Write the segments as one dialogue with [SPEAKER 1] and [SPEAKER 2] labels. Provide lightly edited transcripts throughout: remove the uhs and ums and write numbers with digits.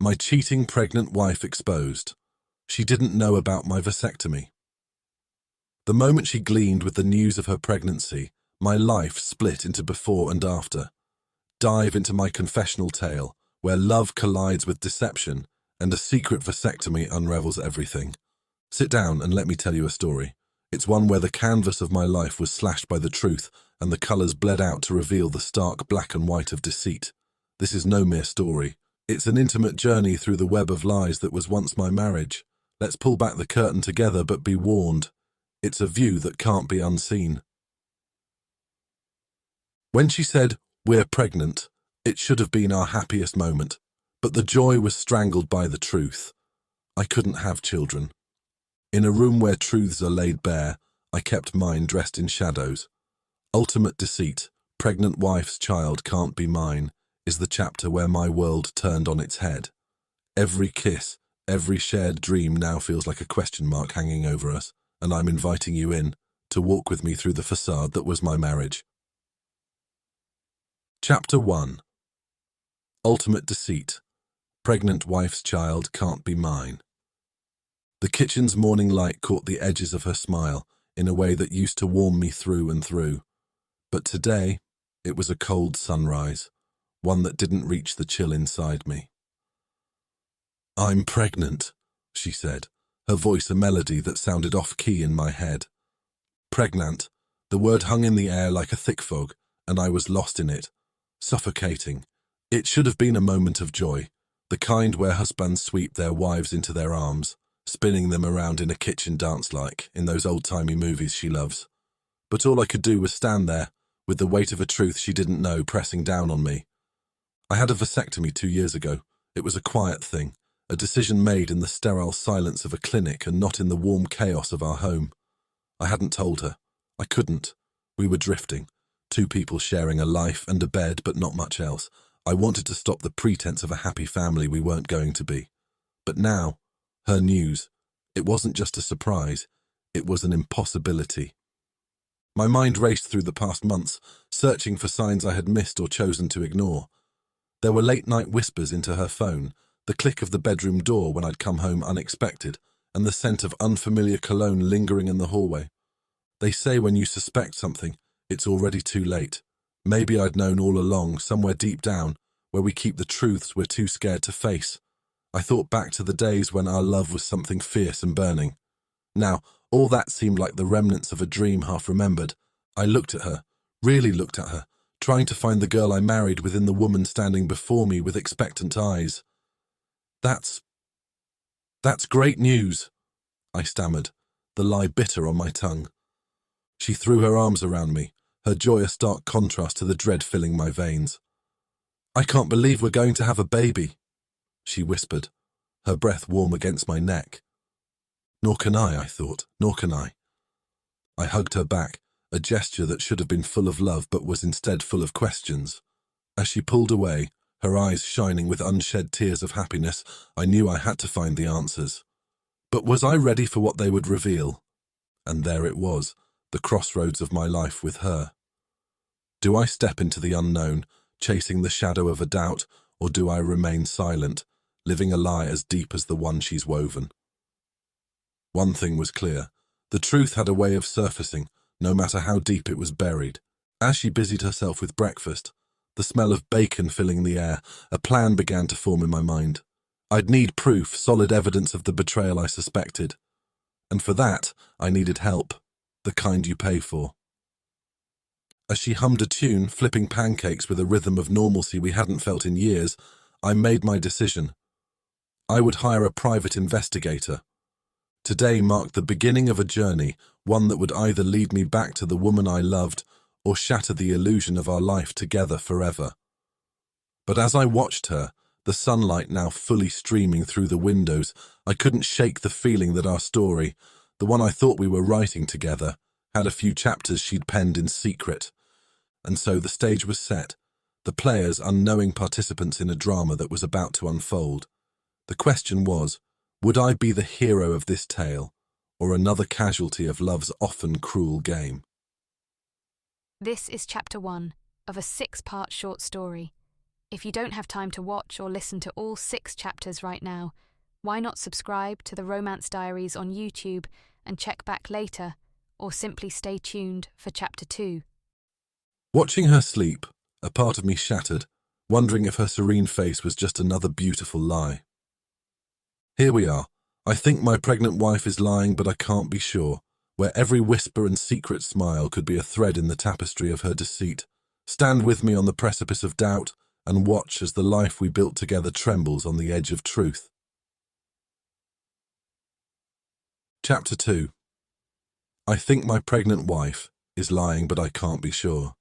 [SPEAKER 1] My cheating pregnant wife exposed. She didn't know about my vasectomy. The moment she gleaned with the news of her pregnancy, my life split into before and after. Dive into my confessional tale, where love collides with deception and a secret vasectomy unravels everything. Sit down and let me tell you a story. It's one where the canvas of my life was slashed by the truth and the colours bled out to reveal the stark black and white of deceit. This is no mere story. It's an intimate journey through the web of lies that was once my marriage. Let's pull back the curtain together, but be warned. It's a view that can't be unseen. When she said, "We're pregnant," it should have been our happiest moment. But the joy was strangled by the truth. I couldn't have children. In a room where truths are laid bare, I kept mine dressed in shadows. Ultimate deceit, pregnant wife's child can't be mine, is the chapter where my world turned on its head. Every kiss, every shared dream now feels like a question mark hanging over us, and I'm inviting you in to walk with me through the facade that was my marriage. Chapter 1. Ultimate deceit. Pregnant wife's child can't be mine. The kitchen's morning light caught the edges of her smile in a way that used to warm me through and through. But today, it was a cold sunrise, one that didn't reach the chill inside me. "I'm pregnant," she said, her voice a melody that sounded off-key in my head. Pregnant. The word hung in the air like a thick fog, and I was lost in it, suffocating. It should have been a moment of joy, the kind where husbands sweep their wives into their arms, spinning them around in a kitchen dance like in those old-timey movies she loves. But all I could do was stand there, with the weight of a truth she didn't know pressing down on me. I had a vasectomy 2 years ago. It was a quiet thing, a decision made in the sterile silence of a clinic and not in the warm chaos of our home. I hadn't told her. I couldn't. We were drifting, two people sharing a life and a bed, but not much else. I wanted to stop the pretense of a happy family we weren't going to be. But now, her news, it wasn't just a surprise, it was an impossibility. My mind raced through the past months, searching for signs I had missed or chosen to ignore. There were late-night whispers into her phone, the click of the bedroom door when I'd come home unexpected, and the scent of unfamiliar cologne lingering in the hallway. They say when you suspect something, it's already too late. Maybe I'd known all along, somewhere deep down, where we keep the truths we're too scared to face. I thought back to the days when our love was something fierce and burning. Now, all that seemed like the remnants of a dream half remembered. I looked at her, really looked at her, trying to find the girl I married within the woman standing before me with expectant eyes. That's great news," I stammered, the lie bitter on my tongue. She threw her arms around me, her joy a stark contrast to the dread filling my veins. "I can't believe we're going to have a baby," she whispered, her breath warm against my neck. Nor can I thought, nor can I. I hugged her back, a gesture that should have been full of love but was instead full of questions. As she pulled away, her eyes shining with unshed tears of happiness, I knew I had to find the answers. But was I ready for what they would reveal? And there it was, the crossroads of my life with her. Do I step into the unknown, chasing the shadow of a doubt, or do I remain silent, living a lie as deep as the one she's woven? One thing was clear. The truth had a way of surfacing, no matter how deep it was buried. As she busied herself with breakfast, the smell of bacon filling the air, a plan began to form in my mind. I'd need proof, solid evidence of the betrayal I suspected. And for that, I needed help, the kind you pay for. As she hummed a tune, flipping pancakes with a rhythm of normalcy we hadn't felt in years, I made my decision. I would hire a private investigator. Today marked the beginning of a journey, one that would either lead me back to the woman I loved or shatter the illusion of our life together forever. But as I watched her, the sunlight now fully streaming through the windows, I couldn't shake the feeling that our story, the one I thought we were writing together, had a few chapters she'd penned in secret. And so the stage was set, the players unknowing participants in a drama that was about to unfold. The question was, would I be the hero of this tale, or another casualty of love's often cruel game?
[SPEAKER 2] This is chapter 1 of a 6-part short story. If you don't have time to watch or listen to all 6 chapters right now, why not subscribe to the Romance Diaries on YouTube and check back later, or simply stay tuned for Chapter 2.
[SPEAKER 1] Watching her sleep, a part of me shattered, wondering if her serene face was just another beautiful lie. Here we are. I think my pregnant wife is lying, but I can't be sure, where every whisper and secret smile could be a thread in the tapestry of her deceit. Stand with me on the precipice of doubt and watch as the life we built together trembles on the edge of truth. Chapter 2. I think my pregnant wife is lying, but I can't be sure.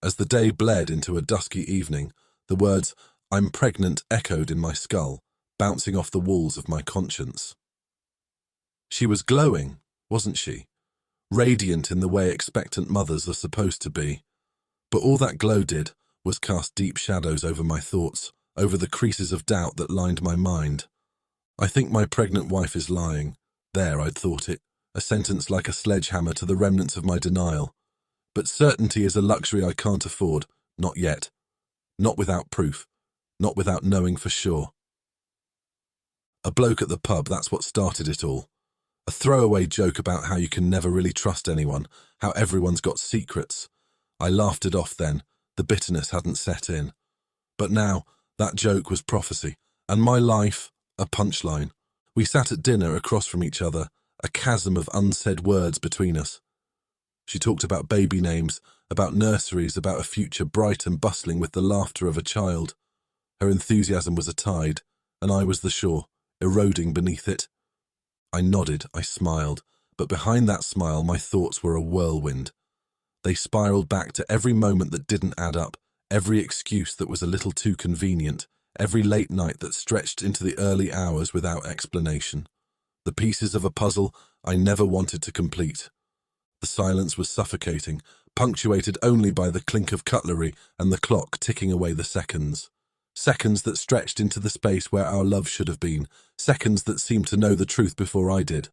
[SPEAKER 1] As the day bled into a dusky evening, the words, "I'm pregnant," echoed in my skull, bouncing off the walls of my conscience. She was glowing, wasn't she? Radiant in the way expectant mothers are supposed to be. But all that glow did was cast deep shadows over my thoughts, over the creases of doubt that lined my mind. I think my pregnant wife is lying. There, I'd thought it, a sentence like a sledgehammer to the remnants of my denial. But certainty is a luxury I can't afford, not yet. Not without proof, not without knowing for sure. A bloke at the pub, that's what started it all. A throwaway joke about how you can never really trust anyone, how everyone's got secrets. I laughed it off then, the bitterness hadn't set in. But now, that joke was prophecy, and my life, a punchline. We sat at dinner across from each other, a chasm of unsaid words between us. She talked about baby names, about nurseries, about a future bright and bustling with the laughter of a child. Her enthusiasm was a tide, and I was the shore, eroding beneath it. I nodded, I smiled, but behind that smile my thoughts were a whirlwind. They spiraled back to every moment that didn't add up, every excuse that was a little too convenient, every late night that stretched into the early hours without explanation. The pieces of a puzzle I never wanted to complete. The silence was suffocating, punctuated only by the clink of cutlery and the clock ticking away the seconds. Seconds that stretched into the space where our love should have been, seconds that seemed to know the truth before I did.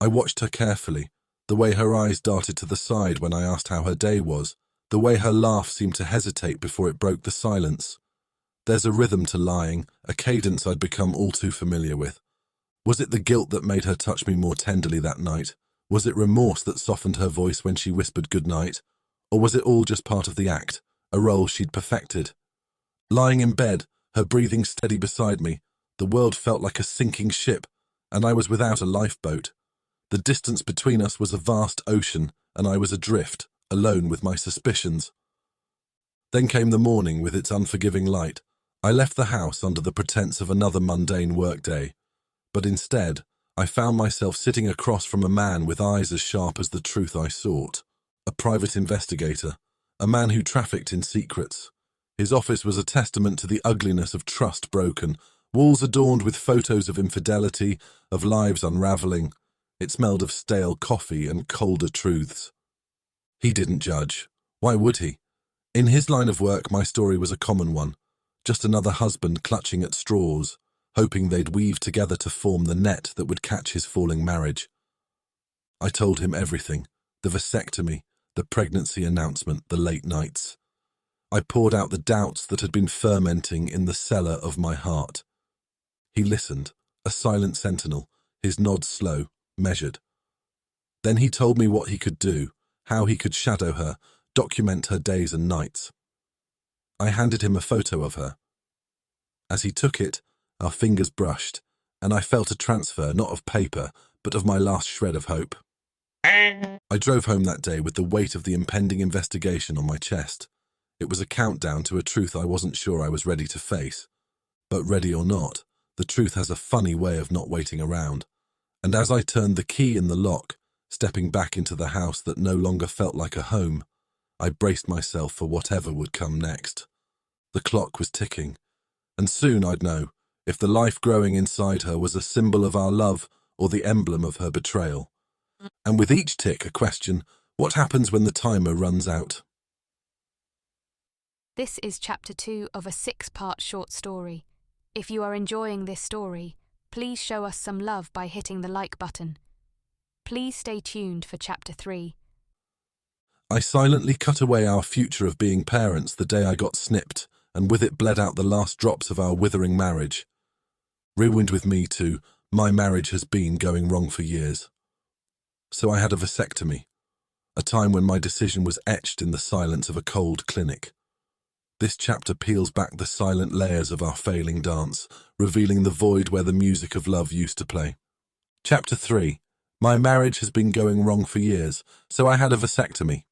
[SPEAKER 1] I watched her carefully, the way her eyes darted to the side when I asked how her day was, the way her laugh seemed to hesitate before it broke the silence. There's a rhythm to lying, a cadence I'd become all too familiar with. Was it the guilt that made her touch me more tenderly that night? Was it remorse that softened her voice when she whispered goodnight? Or was it all just part of the act, a role she'd perfected? Lying in bed, her breathing steady beside me, the world felt like a sinking ship, and I was without a lifeboat. The distance between us was a vast ocean, and I was adrift, alone with my suspicions. Then came the morning with its unforgiving light. I left the house under the pretense of another mundane workday, but instead, I found myself sitting across from a man with eyes as sharp as the truth I sought. A private investigator, a man who trafficked in secrets. His office was a testament to the ugliness of trust broken, walls adorned with photos of infidelity, of lives unraveling. It smelled of stale coffee and colder truths. He didn't judge. Why would he? In his line of work, my story was a common one. Just another husband clutching at straws, hoping they'd weave together to form the net that would catch his falling marriage. I told him everything, the vasectomy, the pregnancy announcement, the late nights. I poured out the doubts that had been fermenting in the cellar of my heart. He listened, a silent sentinel, his nods slow, measured. Then he told me what he could do, how he could shadow her, document her days and nights. I handed him a photo of her. As he took it, our fingers brushed, and I felt a transfer not of paper, but of my last shred of hope. I drove home that day with the weight of the impending investigation on my chest. It was a countdown to a truth I wasn't sure I was ready to face. But ready or not, the truth has a funny way of not waiting around. And as I turned the key in the lock, stepping back into the house that no longer felt like a home, I braced myself for whatever would come next. The clock was ticking, and soon I'd know if the life growing inside her was a symbol of our love or the emblem of her betrayal. And with each tick a question, what happens when the timer runs out?
[SPEAKER 2] This is Chapter 2 of a 6-part short story. If you are enjoying this story, please show us some love by hitting the like button. Please stay tuned for Chapter 3.
[SPEAKER 1] I silently cut away our future of being parents the day I got snipped, and with it bled out the last drops of our withering marriage. Ruined with me too, my marriage has been going wrong for years. So I had a vasectomy, a time when my decision was etched in the silence of a cold clinic. This chapter peels back the silent layers of our failing dance, revealing the void where the music of love used to play. Chapter 3. My marriage has been going wrong for years, so I had a vasectomy.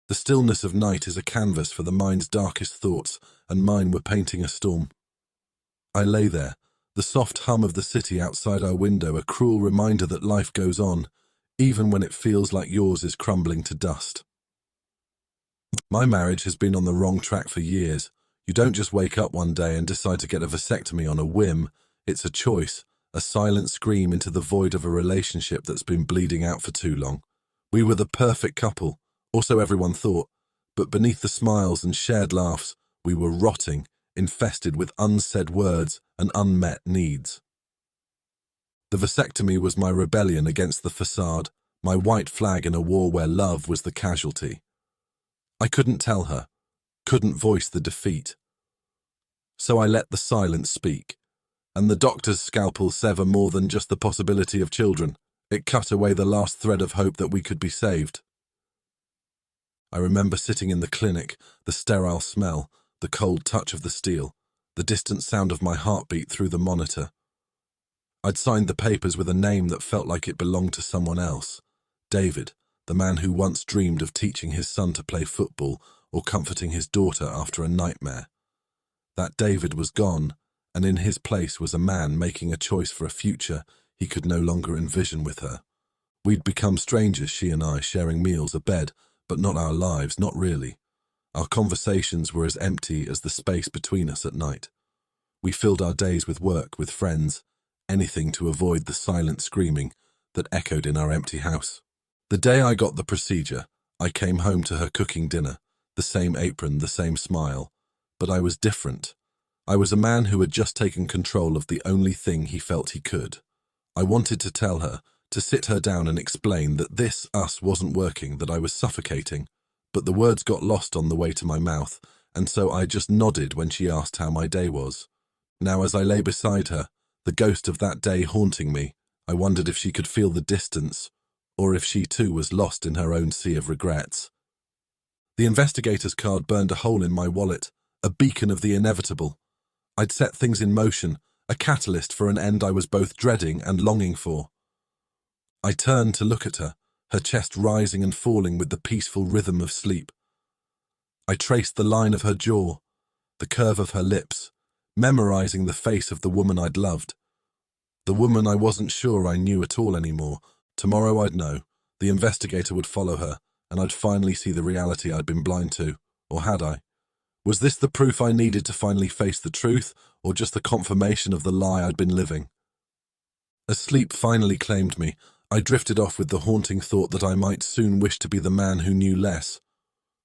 [SPEAKER 1] The stillness of night is a canvas for the mind's darkest thoughts, and mine were painting a storm. I lay there, the soft hum of the city outside our window, a cruel reminder that life goes on, even when it feels like yours is crumbling to dust. My marriage has been on the wrong track for years. You don't just wake up one day and decide to get a vasectomy on a whim. It's a choice, a silent scream into the void of a relationship that's been bleeding out for too long. We were the perfect couple, or so everyone thought, but beneath the smiles and shared laughs, we were rotting, infested with unsaid words and unmet needs. The vasectomy was my rebellion against the facade, my white flag in a war where love was the casualty. I couldn't tell her, couldn't voice the defeat. So I let the silence speak, and the doctor's scalpel sever more than just the possibility of children. It cut away the last thread of hope that we could be saved. I remember sitting in the clinic, the sterile smell, the cold touch of the steel, the distant sound of my heartbeat through the monitor. I'd signed the papers with a name that felt like it belonged to someone else. David, the man who once dreamed of teaching his son to play football or comforting his daughter after a nightmare. That David was gone, and in his place was a man making a choice for a future he could no longer envision with her. We'd become strangers, she and I, sharing meals, a bed, but not our lives, not really. Our conversations were as empty as the space between us at night. We filled our days with work, with friends, anything to avoid the silent screaming that echoed in our empty house. The day I got the procedure, I came home to her cooking dinner, the same apron, the same smile, but I was different. I was a man who had just taken control of the only thing he felt he could. I wanted to tell her, to sit her down and explain that this us wasn't working, that I was suffocating, but the words got lost on the way to my mouth, and so I just nodded when she asked how my day was. Now as I lay beside her, the ghost of that day haunting me, I wondered if she could feel the distance, or if she too was lost in her own sea of regrets. The investigator's card burned a hole in my wallet, a beacon of the inevitable. I'd set things in motion, a catalyst for an end I was both dreading and longing for. I turned to look at her, her chest rising and falling with the peaceful rhythm of sleep. I traced the line of her jaw, the curve of her lips, memorizing the face of the woman I'd loved. The woman I wasn't sure I knew at all anymore. Tomorrow I'd know. The investigator would follow her, and I'd finally see the reality I'd been blind to. Or had I? Was this the proof I needed to finally face the truth, or just the confirmation of the lie I'd been living? As sleep finally claimed me, I drifted off with the haunting thought that I might soon wish to be the man who knew less,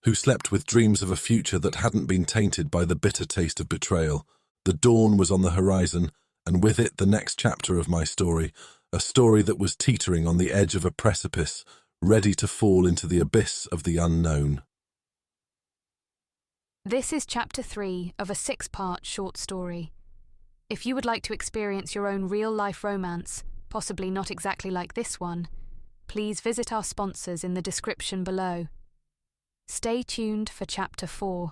[SPEAKER 1] who slept with dreams of a future that hadn't been tainted by the bitter taste of betrayal. The dawn was on the horizon, and with it the next chapter of my story, a story that was teetering on the edge of a precipice, ready to fall into the abyss of the unknown.
[SPEAKER 2] This is Chapter 3 of a 6-part short story. If you would like to experience your own real-life romance, possibly not exactly like this one, please visit our sponsors in the description below. Stay tuned for Chapter 4.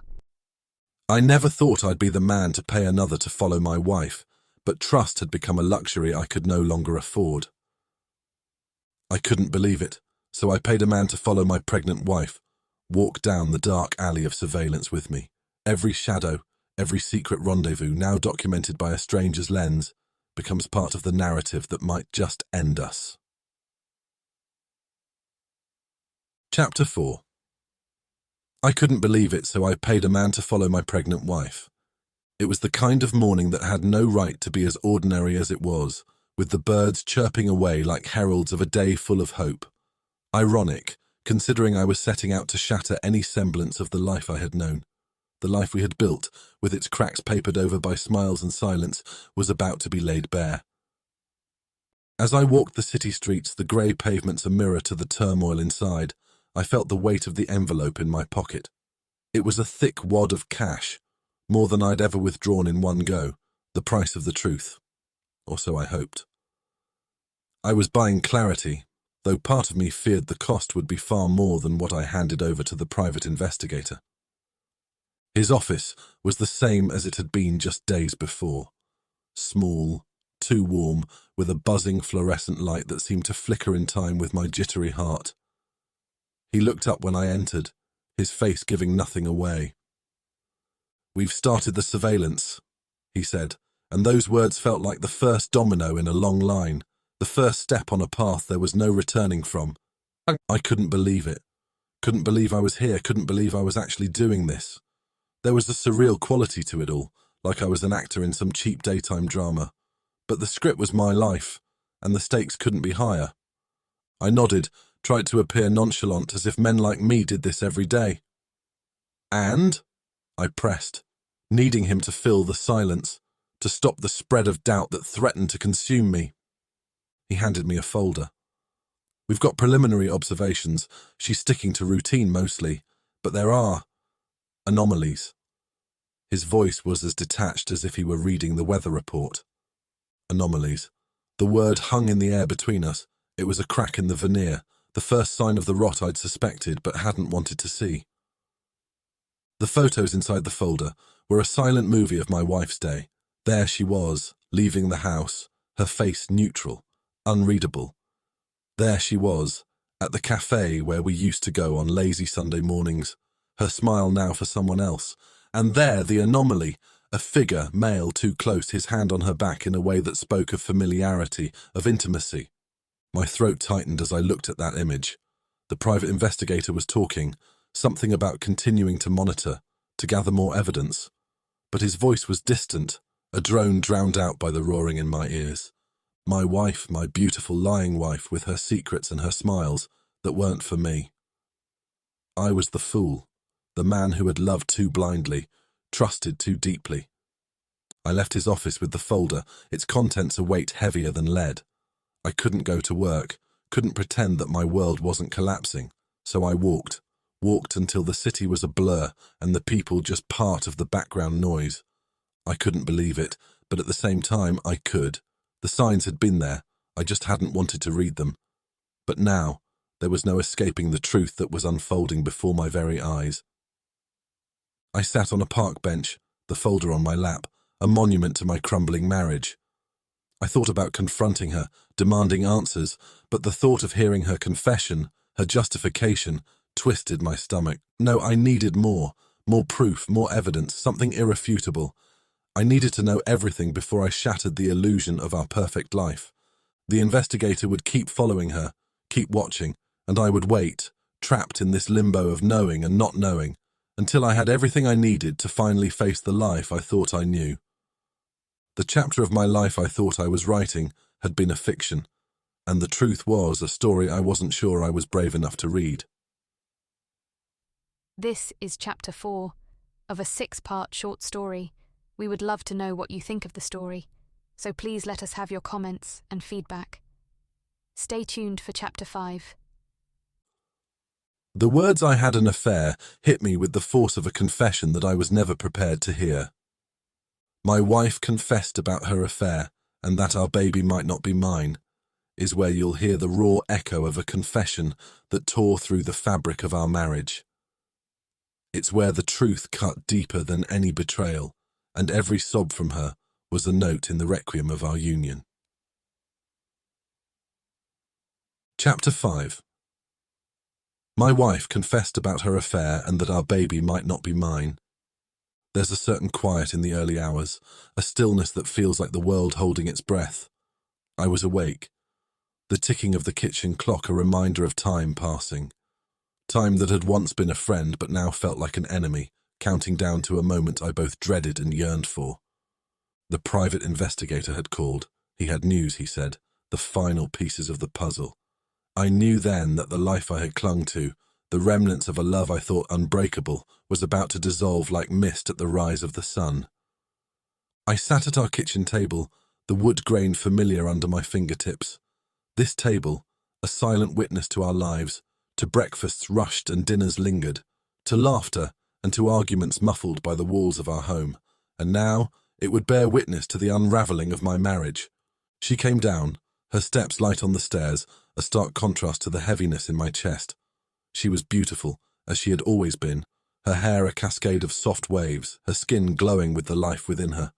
[SPEAKER 1] I never thought I'd be the man to pay another to follow my wife, but trust had become a luxury I could no longer afford. I couldn't believe it, so I paid a man to follow my pregnant wife, walk down the dark alley of surveillance with me. Every shadow, every secret rendezvous, now documented by a stranger's lens, becomes part of the narrative that might just end us. Chapter 4. I couldn't believe it, so I paid a man to follow my pregnant wife. It was the kind of morning that had no right to be as ordinary as it was, with the birds chirping away like heralds of a day full of hope. Ironic, considering I was setting out to shatter any semblance of the life I had known. The life we had built, with its cracks papered over by smiles and silence, was about to be laid bare. As I walked the city streets, the grey pavements a mirror to the turmoil inside, I felt the weight of the envelope in my pocket. It was a thick wad of cash, more than I'd ever withdrawn in one go, the price of the truth. Or so I hoped. I was buying clarity, though part of me feared the cost would be far more than what I handed over to the private investigator. His office was the same as it had been just days before. Small, too warm, with a buzzing fluorescent light that seemed to flicker in time with my jittery heart. He looked up when I entered, his face giving nothing away. "We've started the surveillance," he said, and those words felt like the first domino in a long line, the first step on a path there was no returning from. I couldn't believe it. Couldn't believe I was here, couldn't believe I was actually doing this. There was a surreal quality to it all, like I was an actor in some cheap daytime drama. But the script was my life, and the stakes couldn't be higher. I nodded, tried to appear nonchalant, as if men like me did this every day. "And?" I pressed, needing him to fill the silence, to stop the spread of doubt that threatened to consume me. He handed me a folder. "We've got preliminary observations. She's sticking to routine mostly, but there are anomalies." His voice was as detached as if he were reading the weather report. Anomalies. The word hung in the air between us. It was a crack in the veneer, the first sign of the rot I'd suspected but hadn't wanted to see. The photos inside the folder were a silent movie of my wife's day. There she was, leaving the house, her face neutral, unreadable. There she was, at the cafe where we used to go on lazy Sunday mornings, her smile now for someone else. And there the anomaly, a figure, male, too close, his hand on her back in a way that spoke of familiarity, of intimacy. My throat tightened as I looked at that image. The private investigator was talking, something about continuing to monitor, to gather more evidence. But his voice was distant, a drone drowned out by the roaring in my ears. My wife, my beautiful lying wife, with her secrets and her smiles that weren't for me. I was the fool, the man who had loved too blindly, trusted too deeply. I left his office with the folder, its contents a weight heavier than lead. I couldn't go to work, couldn't pretend that my world wasn't collapsing, so I walked until the city was a blur and the people just part of the background noise. I couldn't believe it, but at the same time I could. The signs had been there, I just hadn't wanted to read them. But now, there was no escaping the truth that was unfolding before my very eyes. I sat on a park bench, the folder on my lap, a monument to my crumbling marriage. I thought about confronting her, demanding answers, but the thought of hearing her confession, her justification, twisted my stomach. No, I needed more proof, more evidence, something irrefutable. I needed to know everything before I shattered the illusion of our perfect life. The investigator would keep following her, keep watching, and I would wait, trapped in this limbo of knowing and not knowing, until I had everything I needed to finally face the life I thought I knew. The chapter of my life I thought I was writing had been a fiction, and the truth was a story I wasn't sure I was brave enough to read.
[SPEAKER 2] This is Chapter 4 of a 6-part short story. We would love to know what you think of the story, so please let us have your comments and feedback. Stay tuned for Chapter 5.
[SPEAKER 1] The words "I had an affair" hit me with the force of a confession that I was never prepared to hear. My wife confessed about her affair, and that our baby might not be mine, is where you'll hear the raw echo of a confession that tore through the fabric of our marriage. It's where the truth cut deeper than any betrayal, and every sob from her was a note in the requiem of our union. Chapter 5. My wife confessed about her affair and that our baby might not be mine. There's a certain quiet in the early hours, a stillness that feels like the world holding its breath. I was awake. The ticking of the kitchen clock a reminder of time passing. Time that had once been a friend but now felt like an enemy, counting down to a moment I both dreaded and yearned for. The private investigator had called. He had news, he said, the final pieces of the puzzle. I knew then that the life I had clung to, the remnants of a love I thought unbreakable, was about to dissolve like mist at the rise of the sun. I sat at our kitchen table, the wood grain familiar under my fingertips. This table, a silent witness to our lives, to breakfasts rushed and dinners lingered, to laughter and to arguments muffled by the walls of our home. And now it would bear witness to the unravelling of my marriage. She came down, her steps light on the stairs, a stark contrast to the heaviness in my chest. She was beautiful, as she had always been, her hair a cascade of soft waves, her skin glowing with the life within her.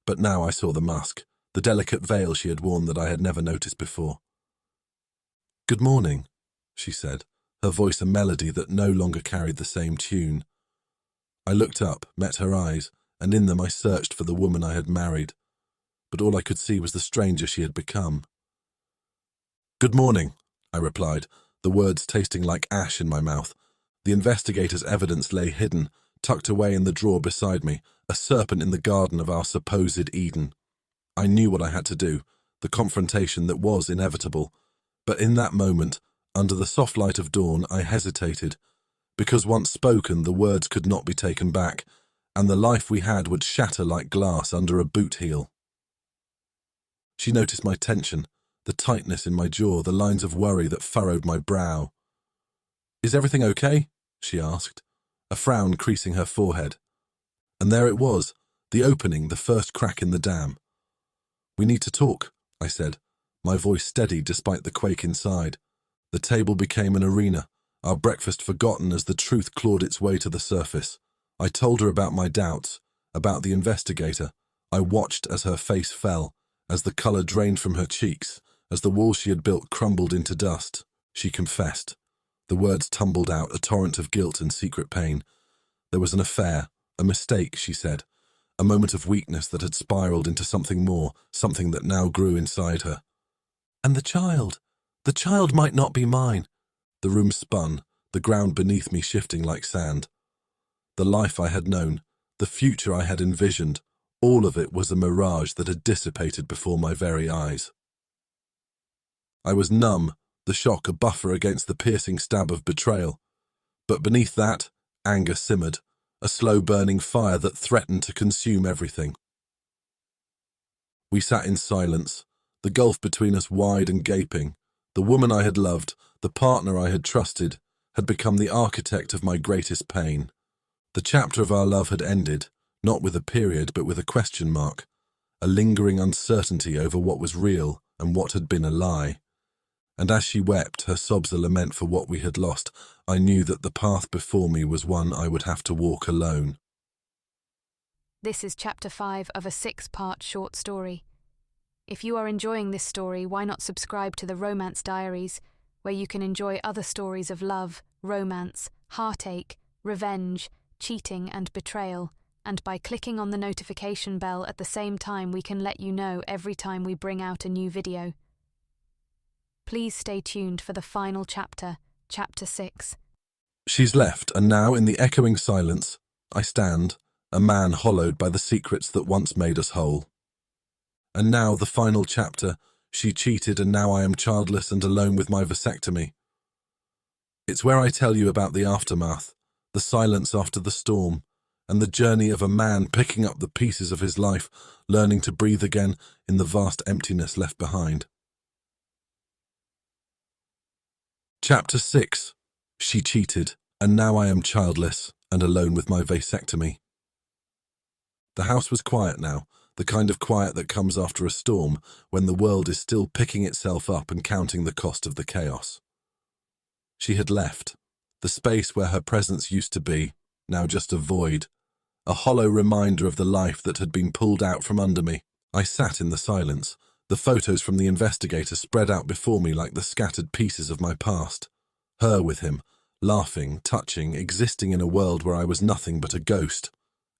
[SPEAKER 1] But now I saw the mask, the delicate veil she had worn that I had never noticed before. "Good morning," she said, her voice a melody that no longer carried the same tune. I looked up, met her eyes, and in them I searched for the woman I had married, but all I could see was the stranger she had become. "Good morning," I replied, the words tasting like ash in my mouth. The investigator's evidence lay hidden, tucked away in the drawer beside me, a serpent in the garden of our supposed Eden. I knew what I had to do, the confrontation that was inevitable, but in that moment, under the soft light of dawn, I hesitated, because once spoken the words could not be taken back, and the life we had would shatter like glass under a boot heel. She noticed my tension, the tightness in my jaw, the lines of worry that furrowed my brow. "Is everything okay?" she asked, a frown creasing her forehead. And there it was, the opening, the first crack in the dam. "We need to talk," I said, my voice steady despite the quake inside. The table became an arena, our breakfast forgotten as the truth clawed its way to the surface. I told her about my doubts, about the investigator. I watched as her face fell, as the colour drained from her cheeks, as the wall she had built crumbled into dust. She confessed. The words tumbled out, a torrent of guilt and secret pain. There was an affair, a mistake, she said, a moment of weakness that had spiraled into something more, something that now grew inside her. "And the child might not be mine." The room spun, the ground beneath me shifting like sand. The life I had known, the future I had envisioned, all of it was a mirage that had dissipated before my very eyes. I was numb, the shock a buffer against the piercing stab of betrayal. But beneath that, anger simmered, a slow-burning fire that threatened to consume everything. We sat in silence, the gulf between us wide and gaping. The woman I had loved, the partner I had trusted, had become the architect of my greatest pain. The chapter of our love had ended, not with a period but with a question mark, a lingering uncertainty over what was real and what had been a lie. And as she wept, her sobs a lament for what we had lost, I knew that the path before me was one I would have to walk alone.
[SPEAKER 2] This is Chapter 5 of a 6-part short story. If you are enjoying this story, why not subscribe to the Romance Diaries, where you can enjoy other stories of love, romance, heartache, revenge, cheating and betrayal, and by clicking on the notification bell at the same time we can let you know every time we bring out a new video. Please stay tuned for the final chapter, Chapter 6.
[SPEAKER 1] She's left, and now in the echoing silence, I stand, a man hollowed by the secrets that once made us whole. And now the final chapter, she cheated and now I am childless and alone with my vasectomy. It's where I tell you about the aftermath, the silence after the storm, and the journey of a man picking up the pieces of his life, learning to breathe again in the vast emptiness left behind. Chapter 6. She cheated, and now I am childless and alone with my vasectomy. The house was quiet now, the kind of quiet that comes after a storm, when the world is still picking itself up and counting the cost of the chaos. She had left, the space where her presence used to be, now just a void, a hollow reminder of the life that had been pulled out from under me. I sat in the silence, the photos from the investigator spread out before me like the scattered pieces of my past. Her with him, laughing, touching, existing in a world where I was nothing but a ghost.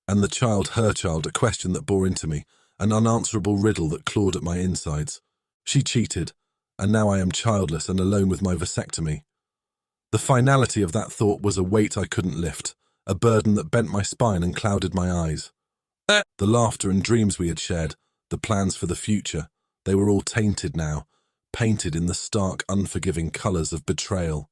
[SPEAKER 1] And the child, her child, a question that bore into me, an unanswerable riddle that clawed at my insides. She cheated, and now I am childless and alone with my vasectomy. The finality of that thought was a weight I couldn't lift, a burden that bent my spine and clouded my eyes. The laughter and dreams we had shared, the plans for the future, they were all tainted now, painted in the stark, unforgiving colours of betrayal.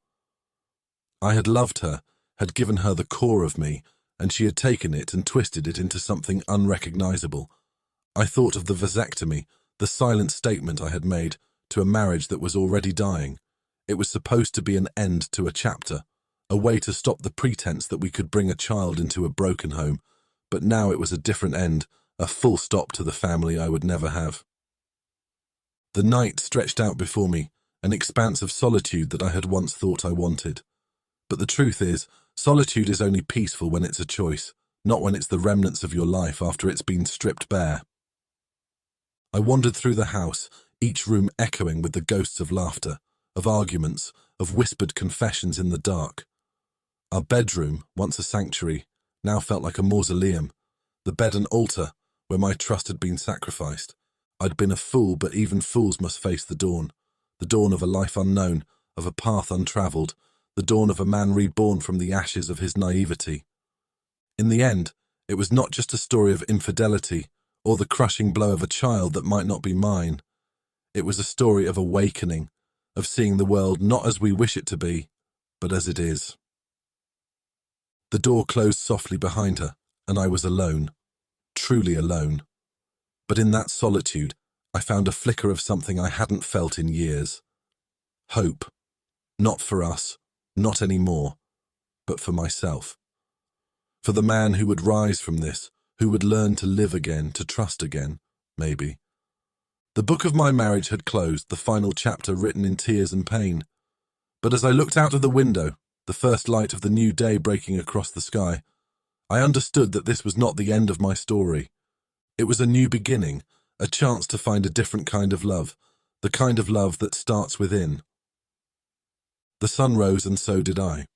[SPEAKER 1] I had loved her, had given her the core of me, and she had taken it and twisted it into something unrecognisable. I thought of the vasectomy, the silent statement I had made to a marriage that was already dying. It was supposed to be an end to a chapter, a way to stop the pretense that we could bring a child into a broken home, but now it was a different end, a full stop to the family I would never have. The night stretched out before me, an expanse of solitude that I had once thought I wanted. But the truth is, solitude is only peaceful when it's a choice, not when it's the remnants of your life after it's been stripped bare. I wandered through the house, each room echoing with the ghosts of laughter, of arguments, of whispered confessions in the dark. Our bedroom, once a sanctuary, now felt like a mausoleum, the bed an altar where my trust had been sacrificed. I'd been a fool, but even fools must face the dawn of a life unknown, of a path untravelled, the dawn of a man reborn from the ashes of his naivety. In the end, it was not just a story of infidelity or the crushing blow of a child that might not be mine. It was a story of awakening, of seeing the world not as we wish it to be, but as it is. The door closed softly behind her, and I was alone, truly alone. But in that solitude, I found a flicker of something I hadn't felt in years. Hope. Not for us, not anymore, but for myself. For the man who would rise from this, who would learn to live again, to trust again, maybe. The book of my marriage had closed, the final chapter written in tears and pain. But as I looked out of the window, the first light of the new day breaking across the sky, I understood that this was not the end of my story. It was a new beginning, a chance to find a different kind of love, the kind of love that starts within. The sun rose and so did I.